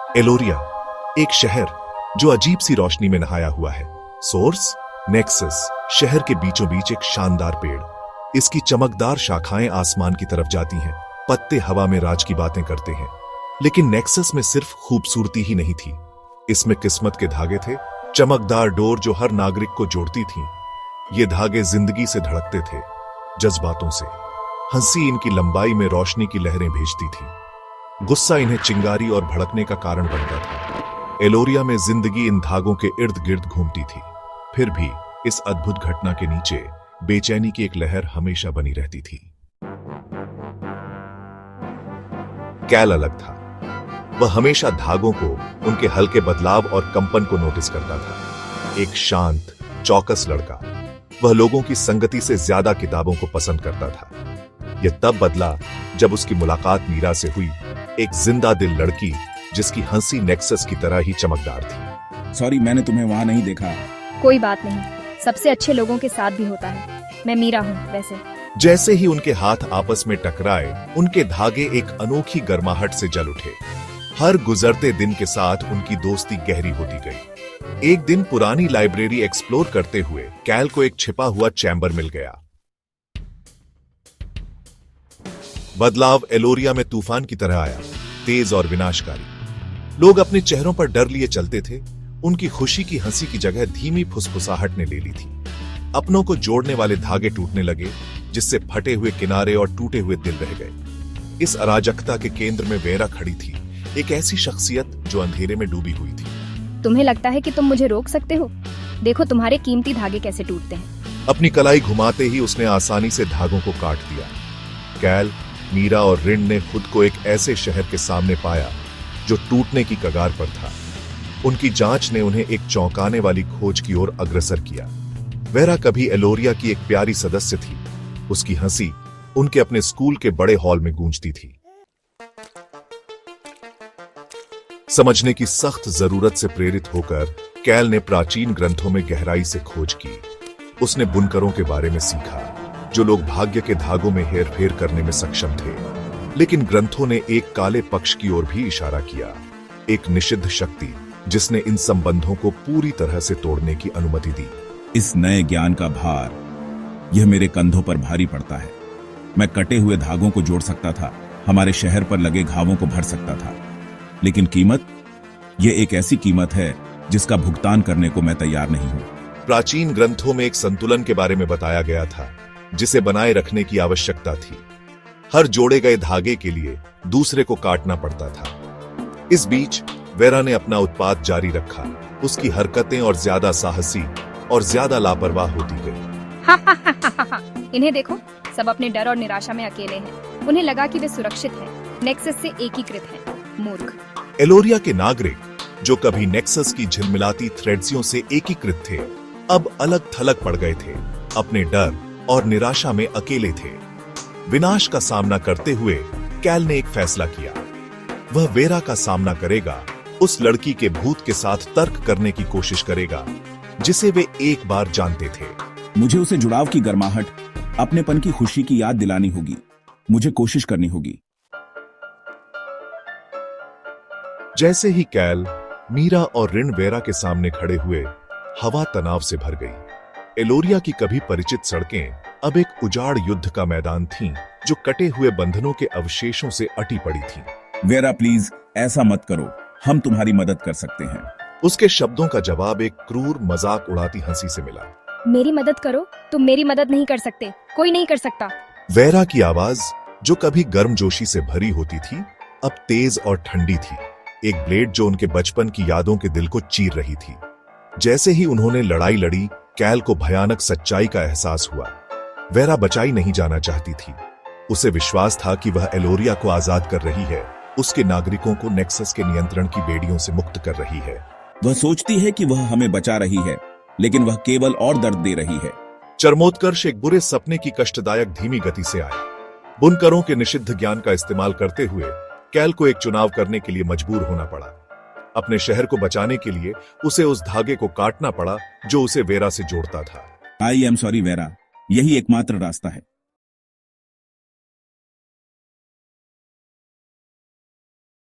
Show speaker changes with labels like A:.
A: एलोरिया, एक शहर जो अजीब सी रोशनी में नहाया हुआ है। सोर्स नेक्सस, शहर के बीचों बीच एक शानदार पेड़। इसकी चमकदार शाखाएं आसमान की तरफ जाती हैं, पत्ते हवा में राज की बातें करते हैं। लेकिन नेक्सस में सिर्फ खूबसूरती ही नहीं थी, इसमें किस्मत के धागे थे, चमकदार डोर जो हर नागरिक को जोड़ती थी। ये धागे जिंदगी से धड़कते थे, जज्बातों से। हंसी इनकी लंबाई में रोशनी की लहरें भेजती थी, गुस्सा इन्हें चिंगारी और भड़कने का कारण बनता था। एलोरिया में जिंदगी इन धागों के इर्द गिर्द घूमती थी। फिर भी इस अद्भुत घटना के नीचे बेचैनी की एक लहर हमेशा बनी रहती थी। कैल अलग था। वह हमेशा धागों को, उनके हल्के बदलाव और कंपन को नोटिस करता था। एक शांत, चौकस लड़का। वह लोगों की संगति से ज्यादा किताबों को पसंद करता था। यह तब बदला जब उसकी मुलाकात मीरा से हुई, एक जिंदा दिल लड़की जिसकी हंसी नेक्सस की तरह ही चमकदार थी।
B: सॉरी, मैंने तुम्हें वहां नहीं देखा।
C: कोई बात नहीं, सबसे अच्छे लोगों के साथ भी होता है। मैं मीरा हूँ वैसे।
A: जैसे ही उनके हाथ आपस में टकराए, उनके धागे एक अनोखी गर्माहट से जल उठे। हर गुजरते दिन के साथ उनकी दोस्ती गहरी होती गई। एक दिन पुरानी लाइब्रेरी एक्सप्लोर करते हुए कैल को एक छिपा हुआ चैम्बर मिल गया। बदलाव एलोरिया में तूफान की तरह आया, तेज और विनाशकारी। लोग अपने चेहरों पर डर लिए चलते थे। उनकी खुशी की हंसी की जगह धीमी फुसफुसाहट ने ले ली थी। अपनों को जोड़ने वाले धागे टूटने लगे, जिससे फटे हुए किनारे और टूटे हुए दिल रह गए। इस अराजकता के केंद्र में वेरा खड़ी थी, एक ऐसी शख्सियत जो अंधेरे में डूबी हुई थी।
C: तुम्हें लगता है कि तुम मुझे रोक सकते हो? देखो तुम्हारे कीमती धागे कैसे टूटते हैं।
A: अपनी कलाई घुमाते ही उसने आसानी से धागों को काट दिया। कैल, मीरा और रिन ने खुद को एक ऐसे शहर के सामने पाया जो टूटने की कगार पर था। उनकी जांच ने उन्हें एक चौंकाने वाली खोज की ओर अग्रसर किया। वेरा कभी एलोरिया की एक प्यारी सदस्य थी। उसकी हंसी उनके अपने स्कूल के बड़े हॉल में गूंजती थी। समझने की सख्त जरूरत से प्रेरित होकर कैल ने प्राचीन ग्रंथों में गहराई से खोज की। उसने बुनकरों के बारे में सीखा, जो लोग भाग्य के धागों में हेरफेर करने में सक्षम थे। लेकिन ग्रंथों ने एक काले पक्ष की ओर भी इशारा किया, एक निषिद्ध शक्ति जिसने इन संबंधों को पूरी तरह से तोड़ने की अनुमति दी।
B: इस नए ज्ञान का भार, यह मेरे कंधों पर भारी पड़ता है। मैं कटे हुए धागों को जोड़ सकता था, हमारे शहर पर लगे घावों को भर सकता था, लेकिन कीमत, यह एक ऐसी कीमत है जिसका भुगतान करने को मैं तैयार नहीं हूं।
A: प्राचीन ग्रंथों में एक संतुलन के बारे में बताया गया था, जिसे बनाए रखने की आवश्यकता थी। हर जोड़े गए धागे के लिए दूसरे को काटना पड़ता था। इस बीच वेरा ने अपना उत्पाद जारी रखा। उसकी हरकतें और ज्यादा साहसी और ज्यादा लापरवाह होती गई।
C: इन्हें देखो, सब अपने डर और निराशा में अकेले हैं। उन्हें लगा कि वे सुरक्षित हैं, नेक्सस से एकीकृत हैं। मूर्ख।
A: एलोरिया के नागरिक, जो कभी नेक्सस की झिलमिलाती थ्रेड्सियों से एकीकृत थे, अब अलग थलग पड़ गए थे। अपने डर और निराशा में अकेले थे। विनाश का सामना करते हुए कैल ने एक फैसला किया। वह वेरा का सामना करेगा, उस लड़की के भूत के साथ तर्क करने की कोशिश करेगा जिसे वे एक बार जानते थे।
B: मुझे उसे जुड़ाव की गर्माहट, अपनेपन की खुशी की याद दिलानी होगी। मुझे कोशिश करनी होगी।
A: जैसे ही कैल, मीरा और रिन वेरा के सामने खड़े हुए, हवा तनाव से भर गई। एलोरिया की कभी परिचित सड़कें अब एक उजाड़ युद्ध का मैदान थीं, जो कटे हुए बंधनों के अवशेषों से अटी पड़ी थीं।
B: वेरा प्लीज, ऐसा मत करो, हम तुम्हारी मदद कर सकते हैं।
A: उसके शब्दों का जवाब एक क्रूर मजाक उड़ाती हंसी से मिला।
C: मेरी मदद करो? तुम मेरी मदद नहीं कर सकते, कोई नहीं कर सकता।
A: वेरा की आवाज, जो कभी गर्मजोशी से भरी होती थी, अब तेज और ठंडी थी। एक ब्लेड जो उनके बचपन की यादों के दिल को चीर रही थी। जैसे ही उन्होंने लड़ाई लड़ी, कैल को भयानक सच्चाई का एहसास हुआ। वेरा बचाई नहीं जाना चाहती थी। उसे विश्वास था कि वह एलोरिया को आजाद कर रही है, उसके नागरिकों को नेक्सस के नियंत्रण की बेड़ियों से मुक्त कर रही है।
B: वह सोचती है कि वह हमें बचा रही है, लेकिन वह केवल और दर्द दे रही है।
A: चरमोत्कर्ष एक बुरे सपने की कष्टदायक धीमी गति से आया। बुनकरों के निषिद्ध ज्ञान का इस्तेमाल करते हुए कैल को एक चुनाव करने के लिए मजबूर होना पड़ा। अपने शहर को बचाने के लिए उसे उस धागे को काटना पड़ा जो उसे वेरा से जोड़ता था।
B: आई एम सॉरी वेरा, यही एकमात्र रास्ता है।